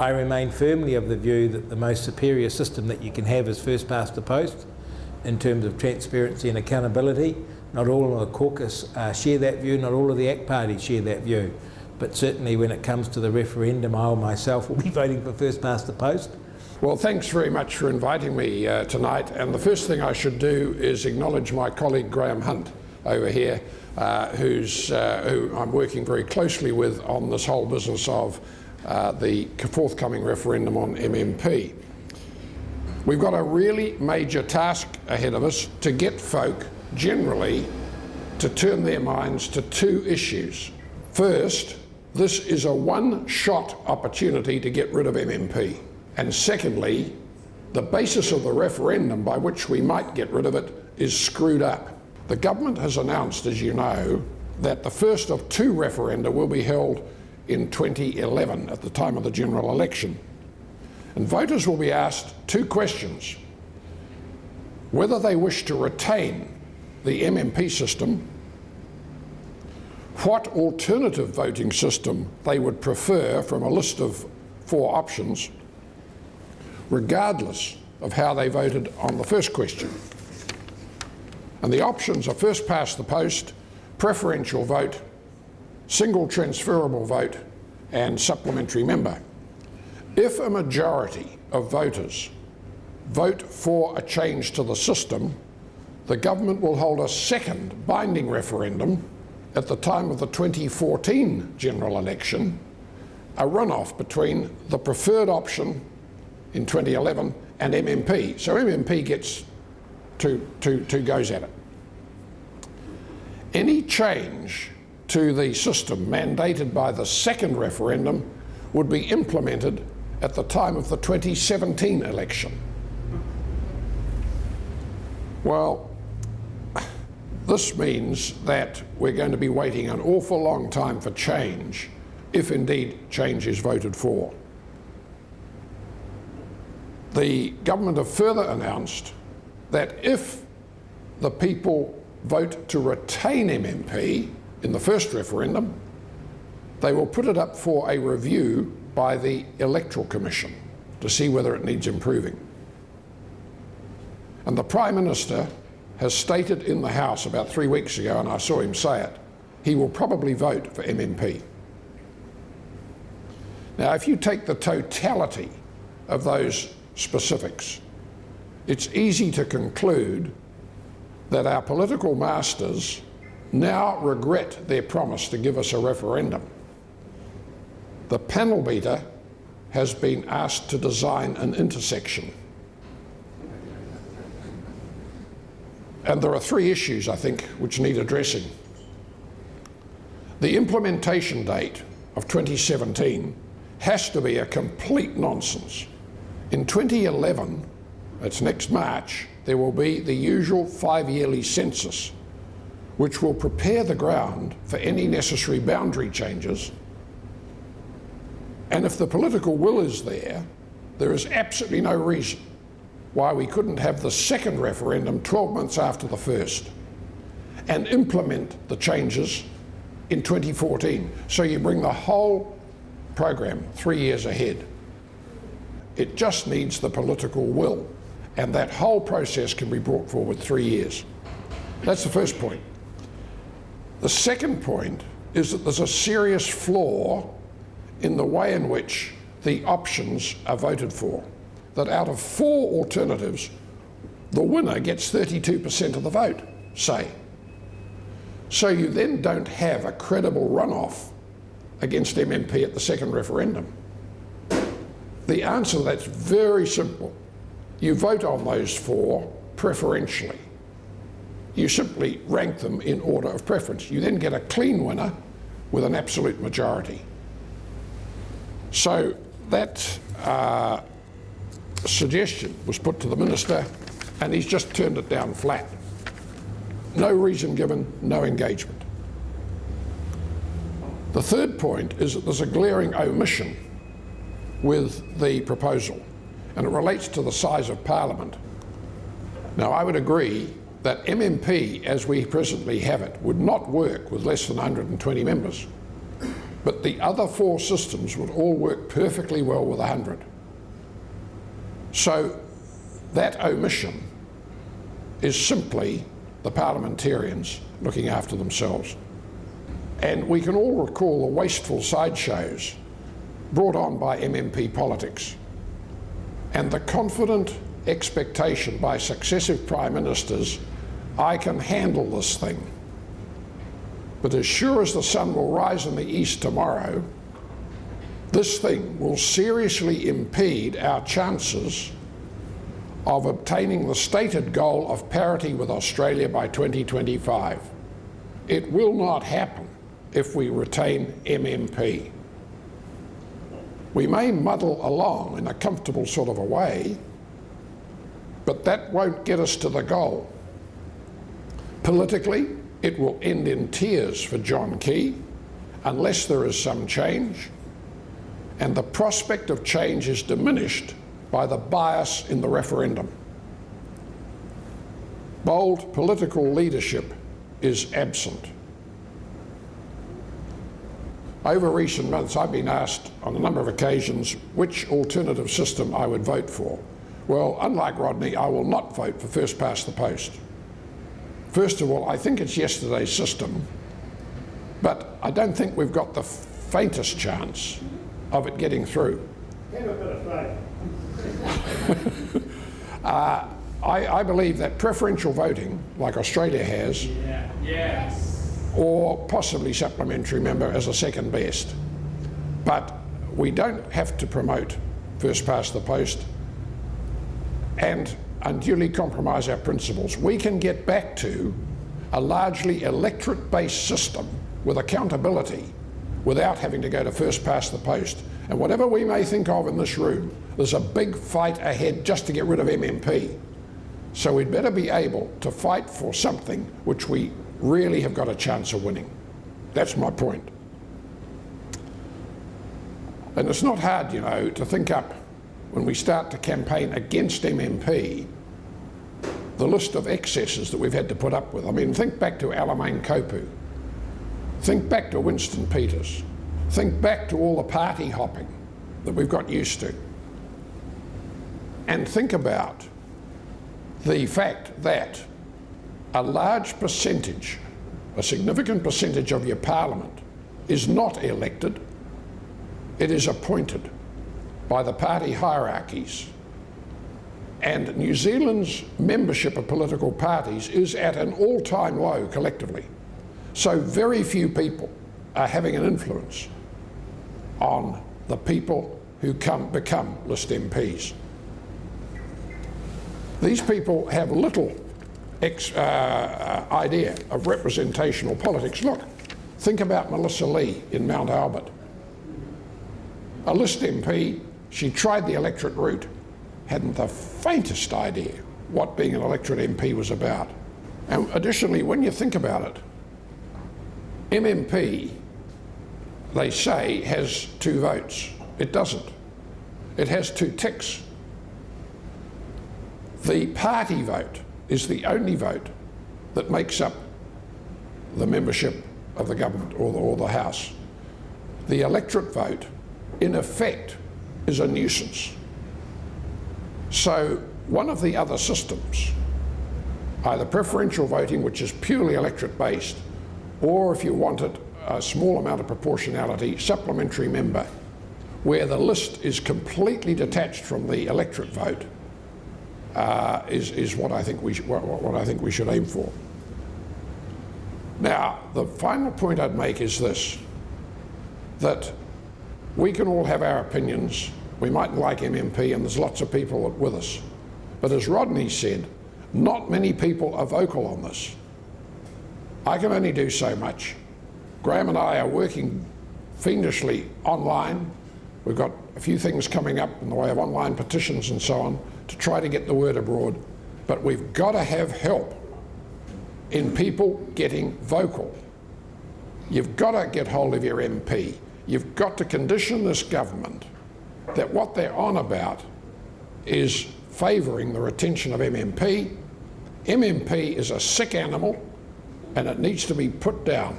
I remain firmly of the view that the most superior system that you can have is first past the post in terms of transparency and accountability. Not all of the caucus share that view, not all of the ACT parties share that view. But certainly when it comes to the referendum, I myself will be voting for first past the post. Well, thanks very much for inviting me tonight. And the first thing I should do is acknowledge my colleague Graham Hunt over here, who I'm working very closely with on this whole business of the forthcoming referendum on MMP. We've got a really major task ahead of us to get folk generally to turn their minds to two issues. First, this is a one-shot opportunity to get rid of MMP. And secondly, the basis of the referendum by which we might get rid of it is screwed up. The government has announced, as you know, that the first of two referenda will be held in 2011 at the time of the general election. And voters will be asked two questions: whether they wish to retain the MMP system, what alternative voting system they would prefer from a list of 4 options, regardless of how they voted on the first question. And the options are first past the post, preferential vote, single transferable vote, and supplementary member. If a majority of voters vote for a change to the system, the government will hold a second binding referendum at the time of the 2014 general election, a runoff between the preferred option in 2011 and MMP. So MMP gets two goes at it. Any change to the system mandated by the second referendum would be implemented at the time of the 2017 election. Well, this means that we're going to be waiting an awful long time for change, if indeed change is voted for. The government have further announced that if the people vote to retain MMP in the first referendum, they will put it up for a review by the Electoral Commission to see whether it needs improving. And the Prime Minister has stated in the House about 3 weeks ago, and I saw him say it, he will probably vote for MMP. Now, if you take the totality of those specifics, it's easy to conclude that our political masters now regret their promise to give us a referendum. The panel beater has been asked to design an intersection. And there are 3 issues, I think, which need addressing. The implementation date of 2017 has to be a complete nonsense. In 2011, it's next March, there will be the usual 5-yearly census, which will prepare the ground for any necessary boundary changes. And if the political will is there is absolutely no reason why we couldn't have the second referendum 12 months after the first and implement the changes in 2014. So you bring the whole program 3 years ahead. It just needs the political will, and that whole process can be brought forward 3 years. That's the first point. The second point is that there's a serious flaw in the way in which the options are voted for. That out of 4 alternatives, the winner gets 32% of the vote, say. So you then don't have a credible runoff against MMP at the second referendum. The answer to that's very simple. You vote on those 4 preferentially. You simply rank them in order of preference. You then get a clean winner with an absolute majority. So that suggestion was put to the Minister, and he's just turned it down flat. No reason given, no engagement. The third point is that there's a glaring omission with the proposal, and it relates to the size of Parliament. Now, I would agree that MMP, as we presently have it, would not work with less than 120 members. But the other 4 systems would all work perfectly well with 100. So that omission is simply the parliamentarians looking after themselves. And we can all recall the wasteful sideshows brought on by MMP politics and the confident expectation by successive prime ministers, I can handle this thing. But as sure as the sun will rise in the east tomorrow, this thing will seriously impede our chances of obtaining the stated goal of parity with Australia by 2025. It will not happen if we retain MMP. We may muddle along in a comfortable sort of a way, but that won't get us to the goal. Politically, it will end in tears for John Key unless there is some change, and the prospect of change is diminished by the bias in the referendum. Bold political leadership is absent. Over recent months, I've been asked on a number of occasions which alternative system I would vote for. Well, unlike Rodney, I will not vote for first past the post. First of all, I think it's yesterday's system, but I don't think we've got the faintest chance of it getting through. I believe that preferential voting, like Australia has, or possibly supplementary member as a second best. But we don't have to promote first past the post and unduly compromise our principles. We can get back to a largely electorate-based system with accountability without having to go to first past the post. And whatever we may think of in this room, there's a big fight ahead just to get rid of MMP. So we'd better be able to fight for something which we really have got a chance of winning. That's my point. And it's not hard, you know, to think up when we start to campaign against MMP, the list of excesses that we've had to put up with. I mean, think back to Alamein Kopu. Think back to Winston Peters. Think back to all the party hopping that we've got used to. And think about the fact that a large percentage, a significant percentage of your parliament is not elected, it is appointed by the party hierarchies. And New Zealand's membership of political parties is at an all-time low collectively. So very few people are having an influence on the people who become list MPs. These people have little idea of representational politics. Look, think about Melissa Lee in Mount Albert. A list MP, she tried the electorate route, hadn't the faintest idea what being an electorate MP was about. And additionally, when you think about it, MMP, they say, has 2 votes. It doesn't. It has 2 ticks. The party vote is the only vote that makes up the membership of the government or the House. The electorate vote, in effect, is a nuisance. So one of the other systems, either preferential voting, which is purely electorate based, or if you wanted a small amount of proportionality, supplementary member, where the list is completely detached from the electorate vote, is what I think we should aim for. Now, the final point I'd make is this, that we can all have our opinions. We mightn't like MMP, and there's lots of people with us. But as Rodney said, not many people are vocal on this. I can only do so much. Graham and I are working fiendishly online. We've got a few things coming up in the way of online petitions and so on to try to get the word abroad. But we've got to have help in people getting vocal. You've got to get hold of your MP. You've got to condition this government that what they're on about is favouring the retention of MMP. MMP is a sick animal and it needs to be put down.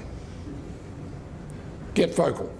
Get vocal.